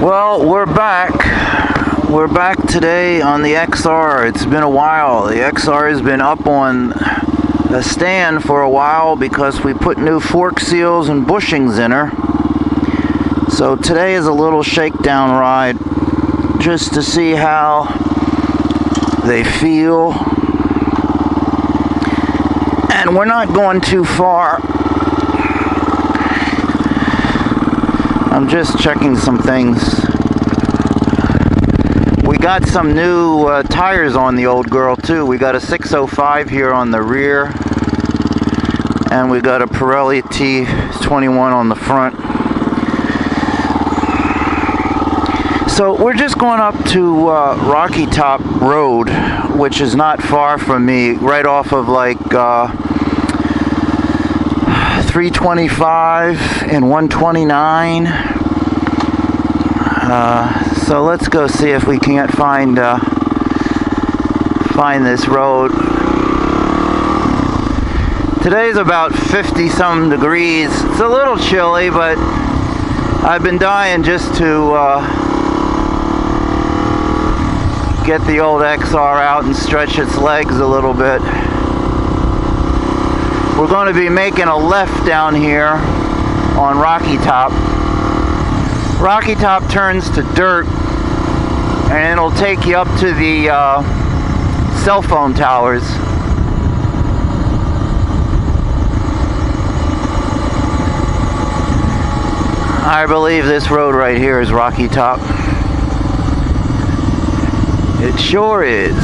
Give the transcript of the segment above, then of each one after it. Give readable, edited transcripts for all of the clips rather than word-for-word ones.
Well, we're back. We're back today on the XR. It's been a while. The XR has been up on a stand for a while because we put new fork seals and bushings in her. So today is a little shakedown ride just to see how they feel. And we're not going too far. I'm just checking some things. We got some new tires on the old girl too. We got a 605 here on the rear, and we got a Pirelli T21 on the front. So we're just going up to Rocky Top Road, which is not far from me, right off of like 325 and 129. So let's go see if we can't find this road. Today's about 50 some degrees. It's a little chilly, but I've been dying just to get the old XR out and stretch its legs a little bit. We're going to be making a left down here on Rocky Top. Rocky Top turns to dirt, and it'll take you up to the cell phone towers. I believe this road right here is Rocky Top. It sure is.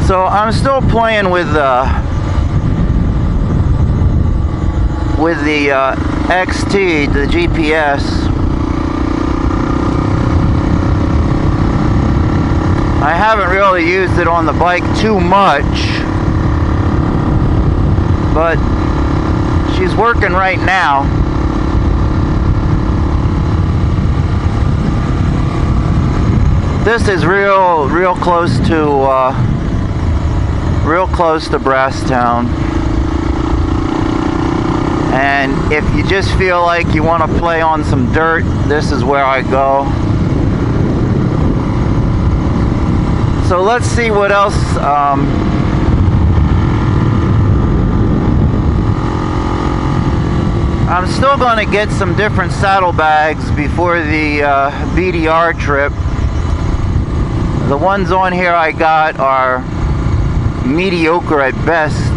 So I'm still playing with the XT, the GPS. I haven't really used it on the bike too much, but she's working right now. This is real close to Brasstown. And if you just feel like you want to play on some dirt, this is where I go. So let's see what else. I'm still going to get some different saddlebags before the BDR trip. The ones on here I got are mediocre at best.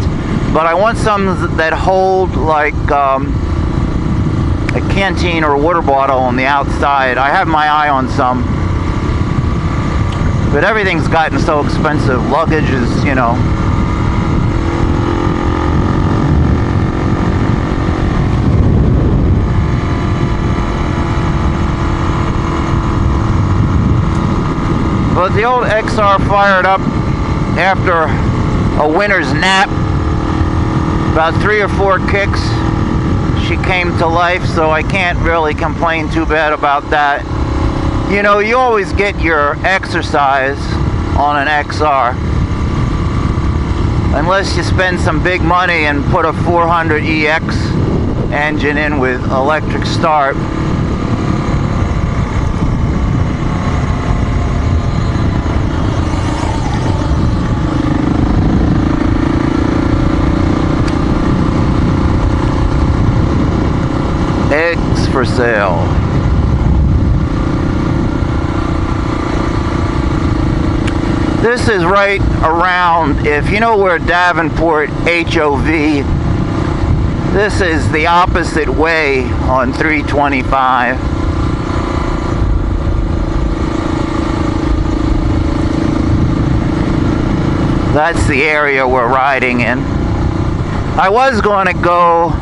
But I want some that hold like a canteen or a water bottle on the outside. I have my eye on some. But everything's gotten so expensive. Luggage is, you know. But the old XR fired up after a winter's nap. About 3 or 4 kicks, she came to life, so I can't really complain too bad about that. You know, you always get your exercise on an XR. Unless you spend some big money and put a 400EX engine in with electric start. Eggs for sale. This is right around, if you know where Davenport OHV, this is the opposite way on 325. That's the area we're riding in. I was going to go,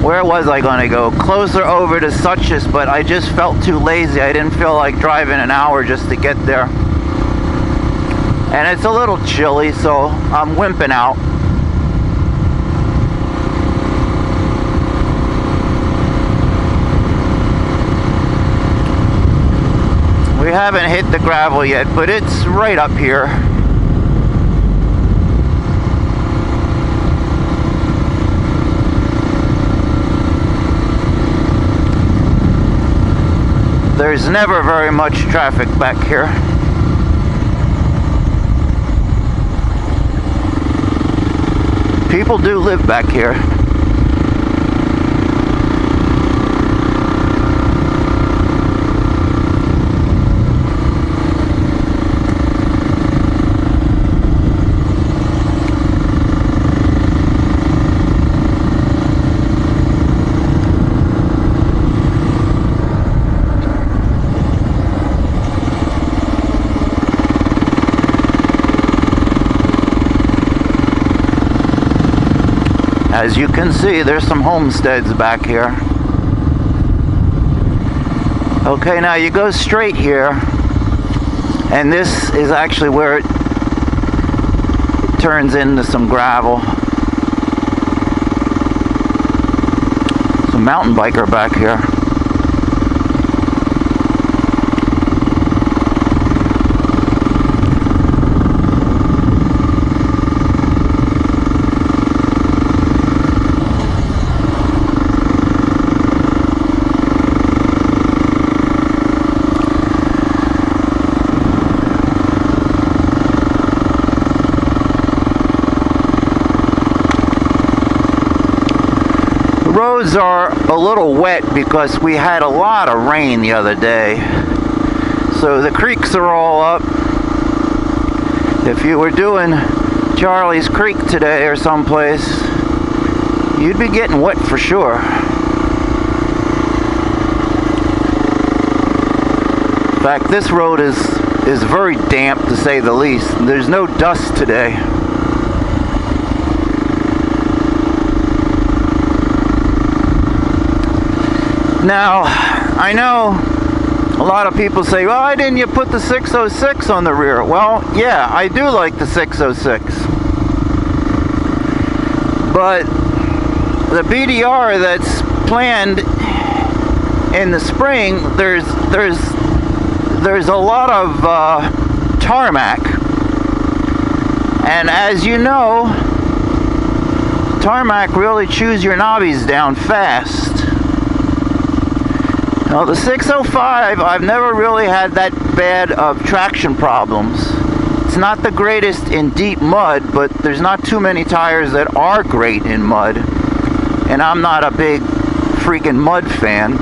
where was I going to go? Closer over to Suchess, but I just felt too lazy. I didn't feel like driving an hour just to get there. And it's a little chilly, so I'm wimping out. We haven't hit the gravel yet, but it's right up here. There's never very much traffic back here. People do live back here. As you can see, there's some homesteads back here. Okay, now you go straight here, and this is actually where it turns into some gravel. Some mountain biker back here. Roads are a little wet because we had a lot of rain the other day, so the creeks are all up. If you were doing Charlie's Creek today or someplace, you'd be getting wet for sure. In fact, this road is very damp, to say the least. There's no dust today. Now, I know a lot of people say, well, why didn't you put the 606 on the rear? Well, yeah, I do like the 606. But the BDR that's planned in the spring, there's a lot of tarmac. And as you know, tarmac really chews your knobbies down fast. Now the 605, I've never really had that bad of traction problems. It's not the greatest in deep mud, but there's not too many tires that are great in mud. And I'm not a big freaking mud fan.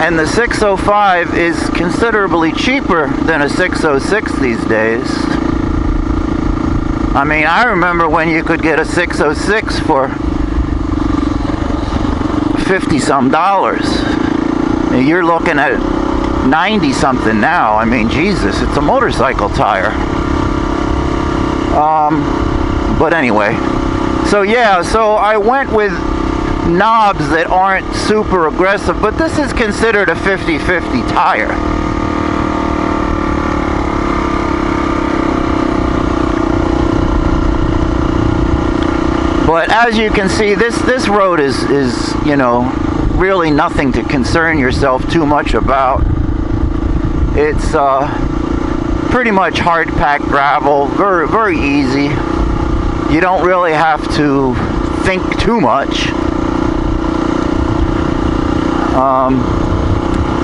And the 605 is considerably cheaper than a 606 these days. I mean, I remember when you could get a 606 for $50-some. You're looking at 90-something now. I mean, Jesus, it's a motorcycle tire. But anyway, so yeah, so I went with knobs that aren't super aggressive, but this is considered a 50-50 tire. But as you can see, this road is you know, really nothing to concern yourself too much about. It's pretty much hard packed gravel, very, very easy. You don't really have to think too much.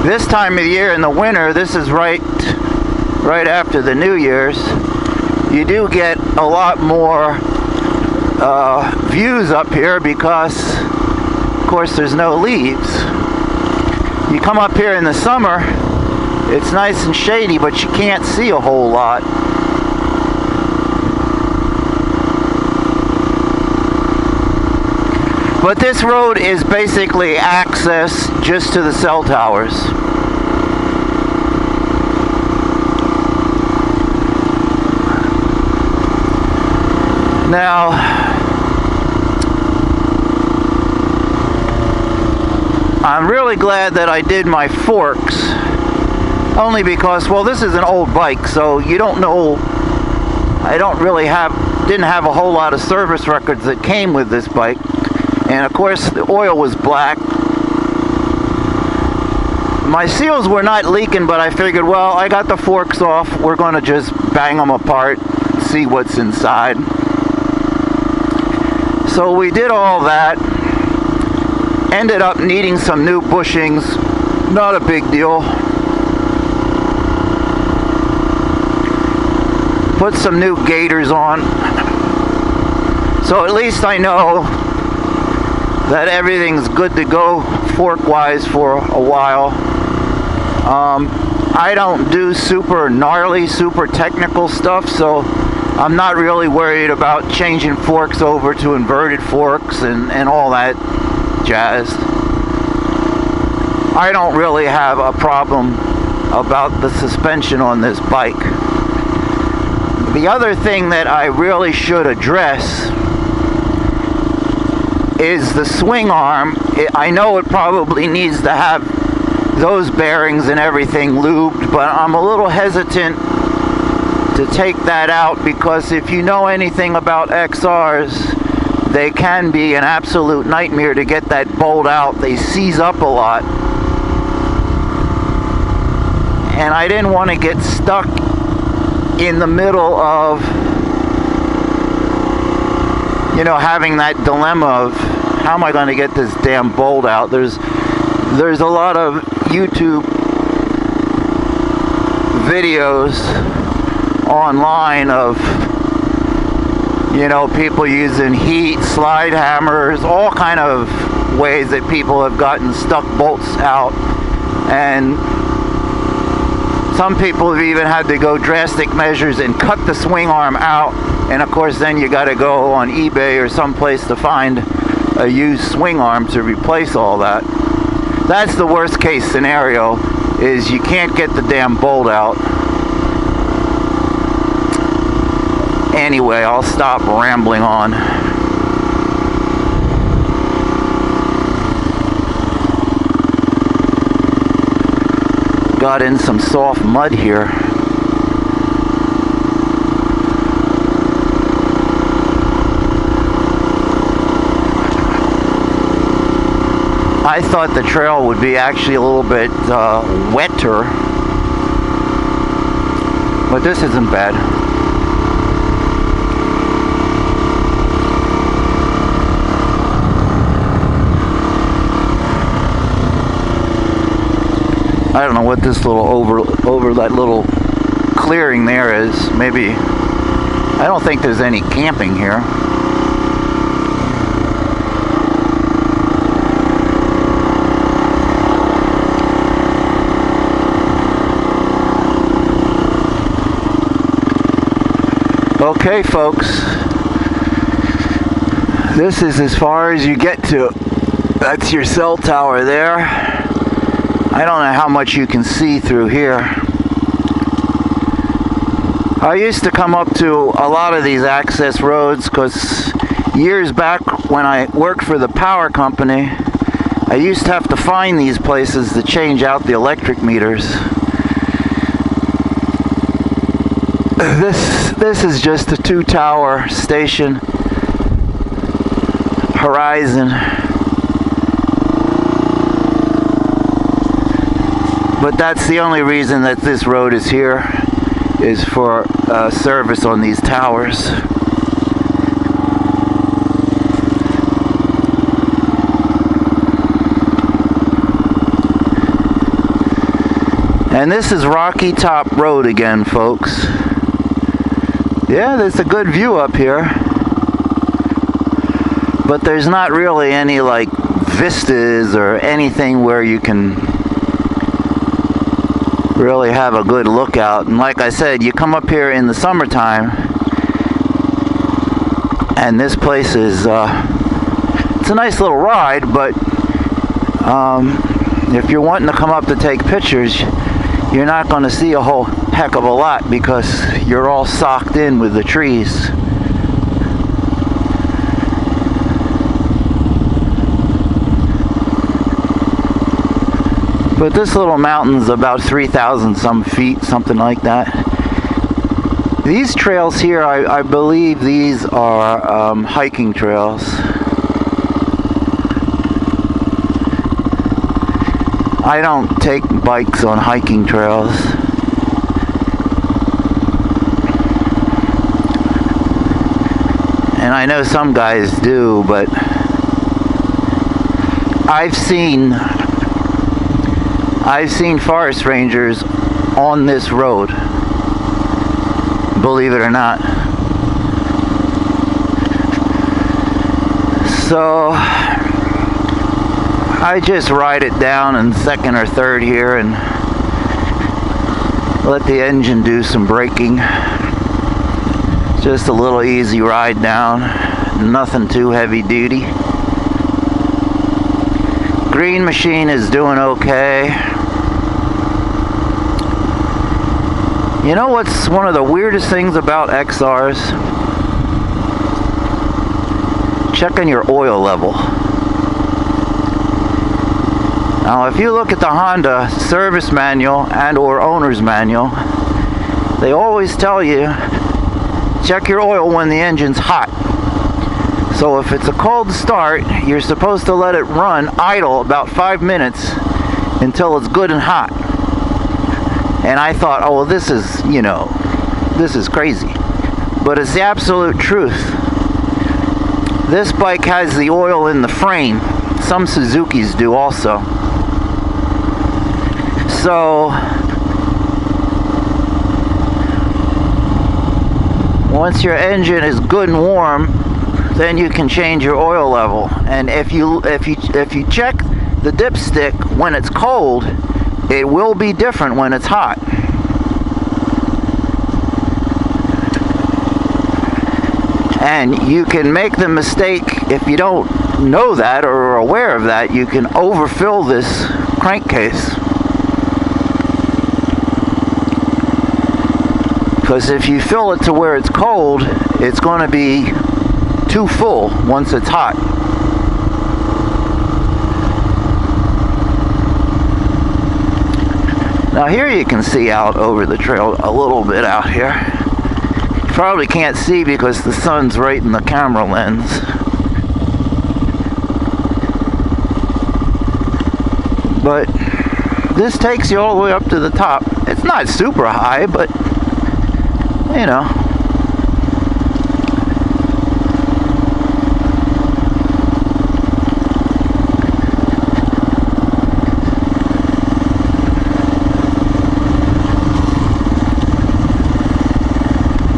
This time of the year in the winter, this is right after the New Year's, you do get a lot more views up here because, of course, there's no leaves. You come up here in the summer, it's nice and shady, but you can't see a whole lot. But this road is basically access just to the cell towers. Now, I'm really glad that I did my forks, only because, well, this is an old bike, so you don't know, didn't have a whole lot of service records that came with this bike. And of course, the oil was black. My seals were not leaking, but I figured, well, I got the forks off. We're going to just bang them apart, see what's inside. So we did all that. Ended up needing some new bushings. Not a big deal. Put some new gaiters on. So at least I know that everything's good to go fork-wise for a while. I don't do super gnarly, super technical stuff, so I'm not really worried about changing forks over to inverted forks and all that jazz. I don't really have a problem about the suspension on this bike. The other thing that I really should address is the swing arm. I know it probably needs to have those bearings and everything lubed, but I'm a little hesitant to take that out because if you know anything about XRs, they can be an absolute nightmare to get that bolt out. They seize up a lot. And I didn't want to get stuck in the middle of, you know, having that dilemma of how am I going to get this damn bolt out. There's a lot of YouTube videos online of, you know, people using heat, slide hammers, all kind of ways that people have gotten stuck bolts out. And some people have even had to go drastic measures and cut the swing arm out. And of course then you got to go on eBay or someplace to find a used swing arm to replace all that. That's the worst case scenario, is you can't get the damn bolt out. Anyway, I'll stop rambling on. Got in some soft mud here. I thought the trail would be actually a little bit wetter, but this isn't bad. I don't know what this little over that little clearing there is. Maybe, I don't think there's any camping here. Okay, folks, this is as far as you get to. That's your cell tower there. I don't know how much you can see through here. I used to come up to a lot of these access roads because years back when I worked for the power company, I used to have to find these places to change out the electric meters. This is just a 2-tower station, Horizon. But that's the only reason that this road is here, is for service on these towers. And this is Rocky Top Road again, folks. Yeah, there's a good view up here, but there's not really any like vistas or anything where you can really have a good lookout. And like I said, you come up here in the summertime and this place is it's a nice little ride, but if you're wanting to come up to take pictures, you're not going to see a whole heck of a lot because you're all socked in with the trees. But this little mountain's about 3,000 some feet, something like that. These trails here, I believe these are hiking trails. I don't take bikes on hiking trails. And I know some guys do, but I've seen forest rangers on this road, believe it or not. So I just ride it down in second or third here and let the engine do some braking. Just a little easy ride down, nothing too heavy duty. Green machine is doing okay. You know what's one of the weirdest things about XRs? Checking your oil level. Now if you look at the Honda service manual and or owner's manual, they always tell you check your oil when the engine's hot. So if it's a cold start, you're supposed to let it run idle about 5 minutes until it's good and hot. And I thought, oh well, this is, you know, this is crazy. But it's the absolute truth. This bike has the oil in the frame. Some Suzukis do also. So once your engine is good and warm, then you can change your oil level. And if you check the dipstick when it's cold, it will be different when it's hot. And you can make the mistake, if you don't know that or are aware of that, you can overfill this crankcase. Because if you fill it to where it's cold, it's going to be too full once it's hot. Now here you can see out over the trail a little bit out here. You probably can't see because the sun's right in the camera lens. But this takes you all the way up to the top. It's not super high, but you know.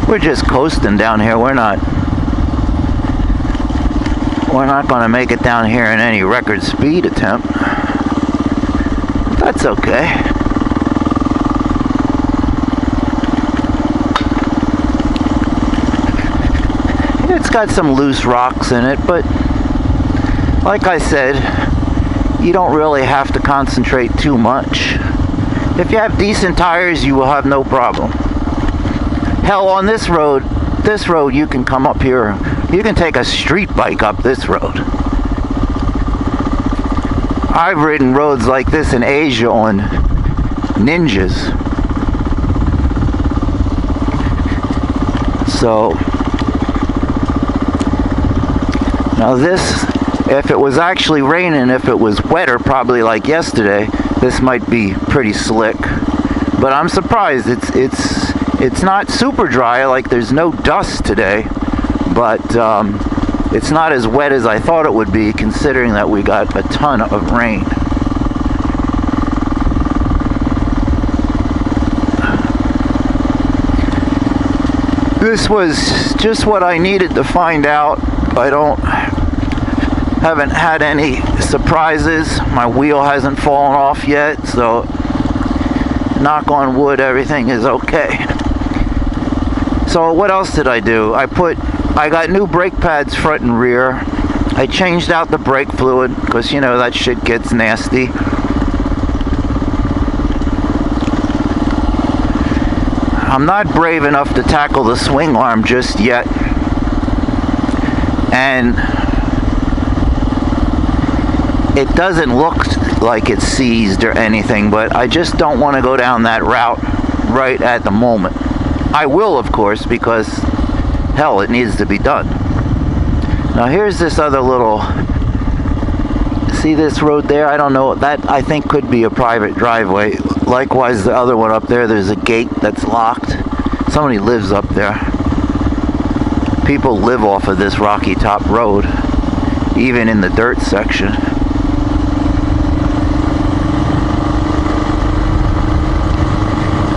We're just coasting down here. We're not going to make it down here in any record speed attempt. That's okay. It's got some loose rocks in it, but like I said, you don't really have to concentrate too much. If you have decent tires, you will have no problem. Hell, on this road you can come up here. You can take a street bike up this road. I've ridden roads like this in Asia on Ninjas. So, now this, if it was actually raining, if it was wetter, probably like yesterday, this might be pretty slick. But I'm surprised. It's not super dry, like there's no dust today, but it's not as wet as I thought it would be, considering that we got a ton of rain. This was just what I needed to find out. Haven't had any surprises. My wheel hasn't fallen off yet, so knock on wood, everything is okay. So what else did I do? I got new brake pads front and rear. I changed out the brake fluid because, you know, that shit gets nasty. I'm not brave enough to tackle the swing arm just yet. And it doesn't look like it's seized or anything, but I just don't want to go down that route right at the moment. I will, of course, because hell, it needs to be done. Now here's this other little, see this road there? I don't know, that I think could be a private driveway. Likewise, the other one up there, there's a gate that's locked. Somebody lives up there. People live off of this rocky top road, even in the dirt section.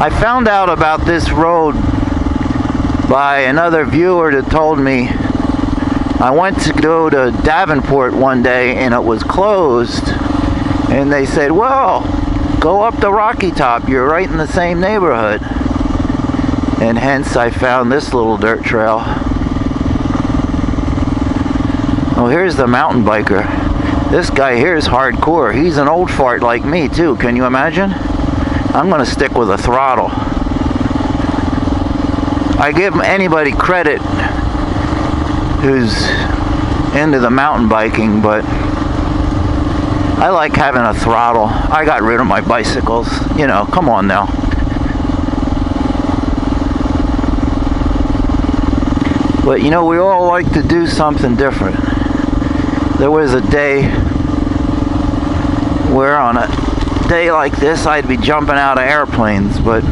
I found out about this road by another viewer that told me. I went to go to Davenport one day and it was closed, and they said, well, go up the Rocky Top, you're right in the same neighborhood. And hence I found this little dirt trail. Oh, here's the mountain biker. This guy here is hardcore. He's an old fart like me too, can you imagine? I'm gonna stick with a throttle. I give anybody credit who's into the mountain biking, but I like having a throttle. I got rid of my bicycles. You know, come on now. But you know, we all like to do something different. There was a day where on a day like this I'd be jumping out of airplanes, but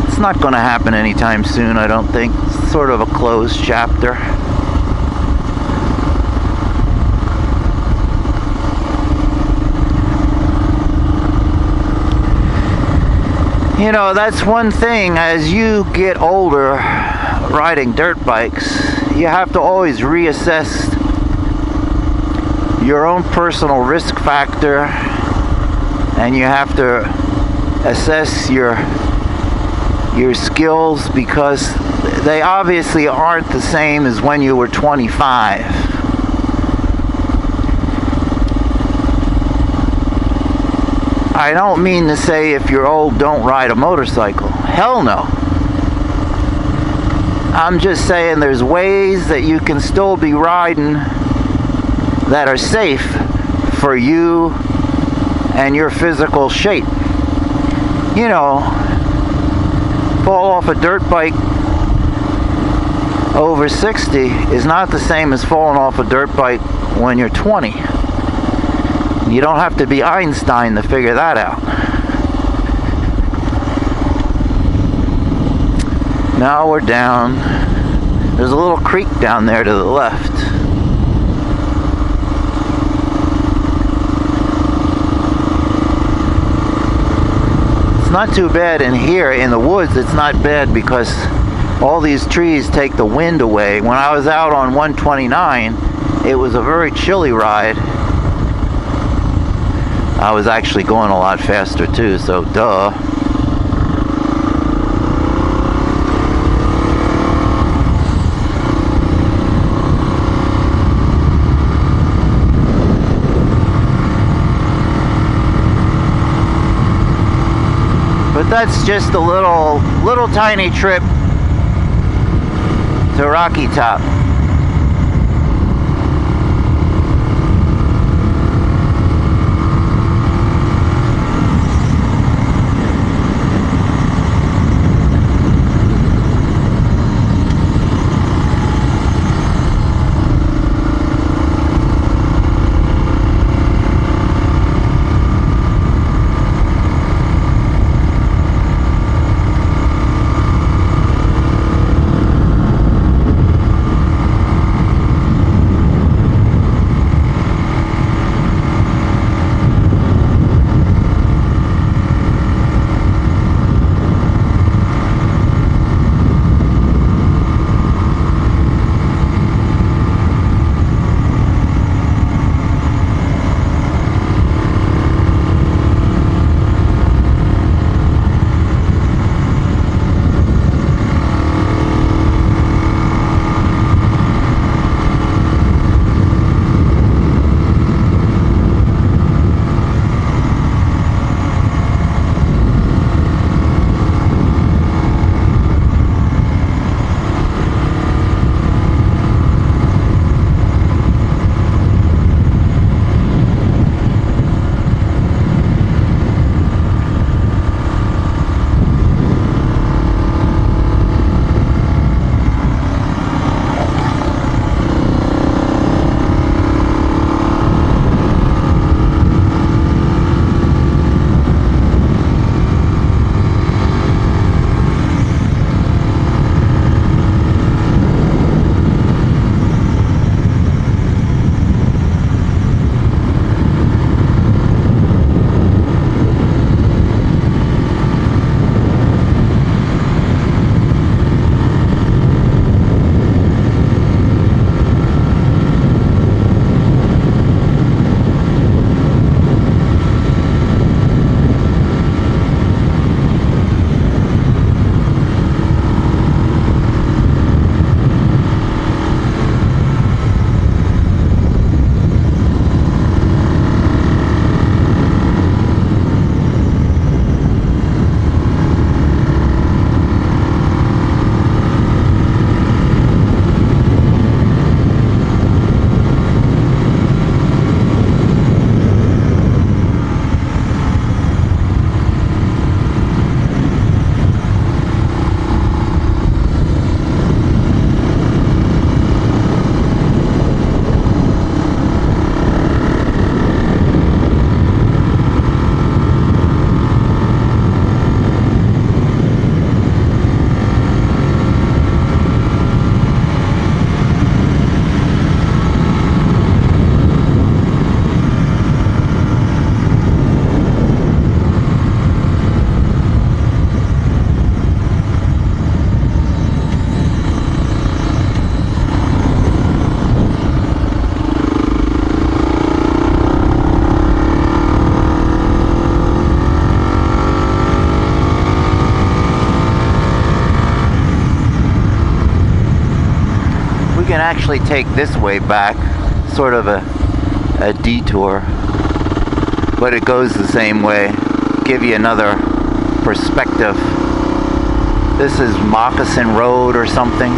it's not going to happen anytime soon, I don't think. It's sort of a closed chapter. You know, that's one thing, as you get older riding dirt bikes, you have to always reassess your own personal risk factor, and you have to assess your skills, because they obviously aren't the same as when you were 25. I don't mean to say if you're old, don't ride a motorcycle. Hell no. I'm just saying there's ways that you can still be riding that are safe for you and your physical shape. You know, fall off a dirt bike over 60 is not the same as falling off a dirt bike when you're 20. You don't have to be Einstein to figure that out. Now we're down. There's a little creek down there to the left. It's not too bad in here. In the woods, it's not bad because all these trees take the wind away. When I was out on 129, it was a very chilly ride. I was actually going a lot faster too, so duh. But that's just a little tiny trip to Rocky Top. can actually take this way back, sort of a detour, but it goes the same way. Give you another perspective. This is Moccasin Road or something.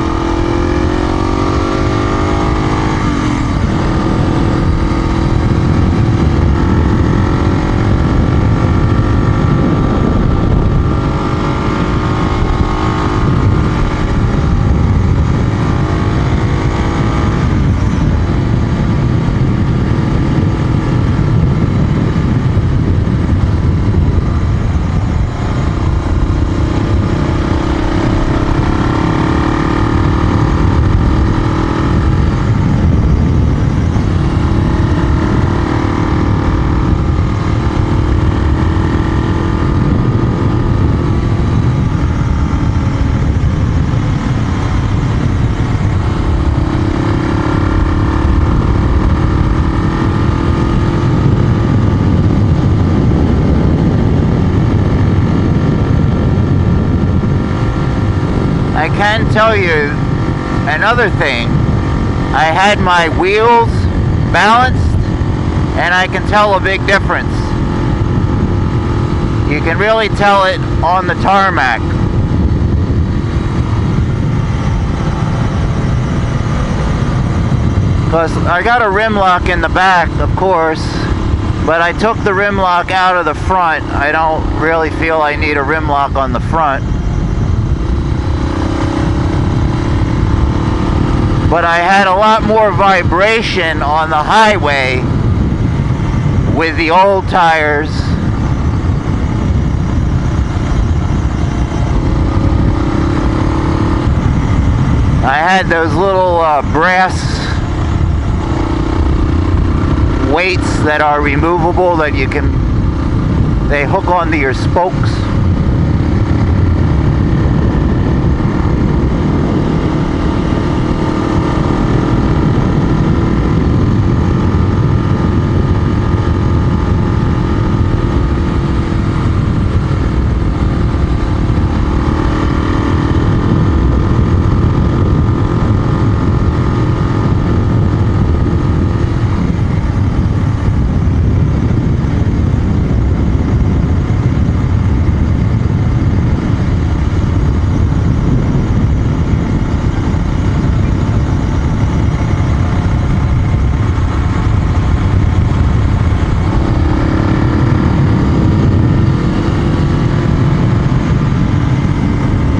I can tell you another thing. I had my wheels balanced, and I can tell a big difference. You can really tell it on the tarmac. Because I got a rim lock in the back, of course, but I took the rim lock out of the front. I don't really feel I need a rim lock on the front. But I had a lot more vibration on the highway with the old tires. I had those little brass weights that are removable that they hook onto your spokes.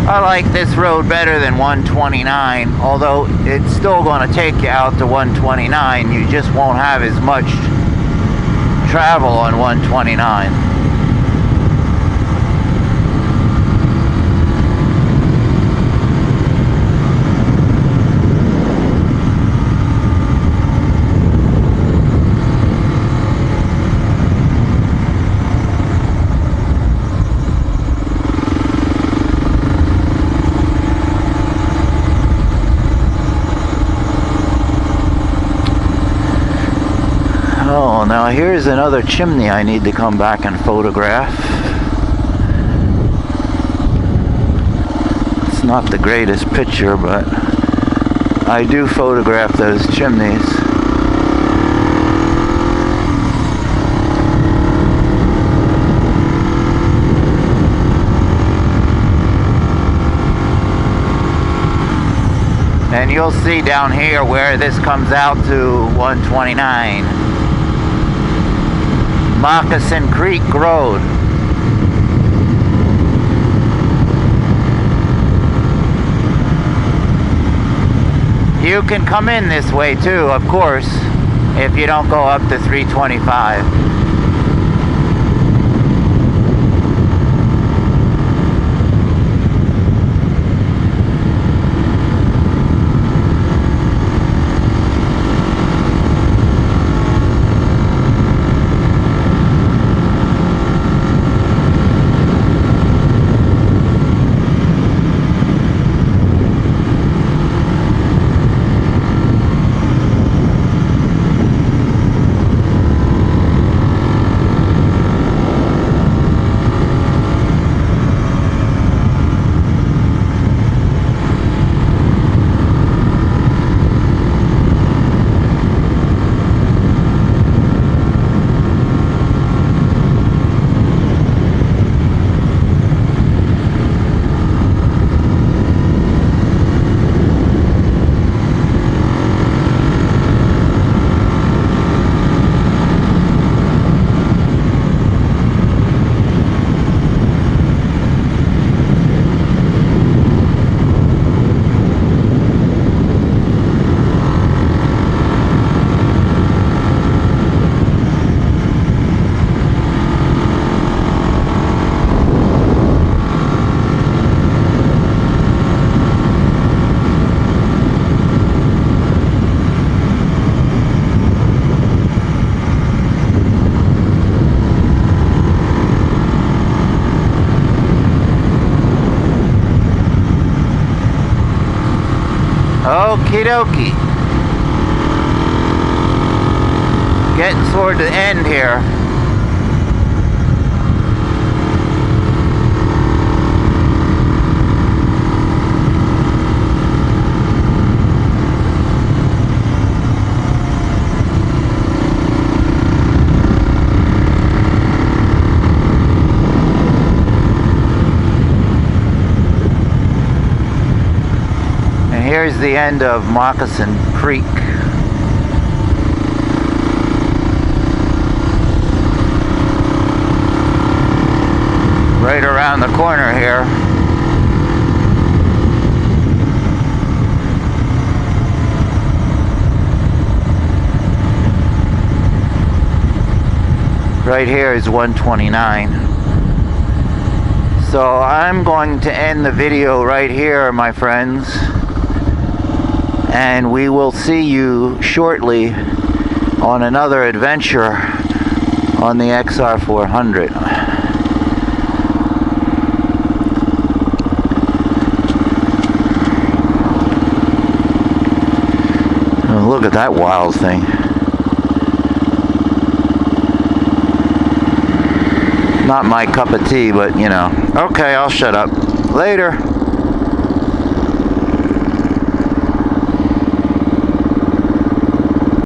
I like this road better than 129, although it's still going to take you out to 129. You just won't have as much travel on 129. Oh, now here's another chimney I need to come back and photograph. It's not the greatest picture, but I do photograph those chimneys. And you'll see down here where this comes out to 129. Moccasin Creek Road. You can come in this way too, of course, if you don't go up to 325. Okie dokie. Getting toward the end here. Here's the end of Moccasin Creek. Right around the corner here. Right here is 129. So I'm going to end the video right here, my friends. And we will see you shortly on another adventure on the Xr400. Oh, look at that wild thing. Not my cup of tea, but you know. Okay, I'll shut up. Later.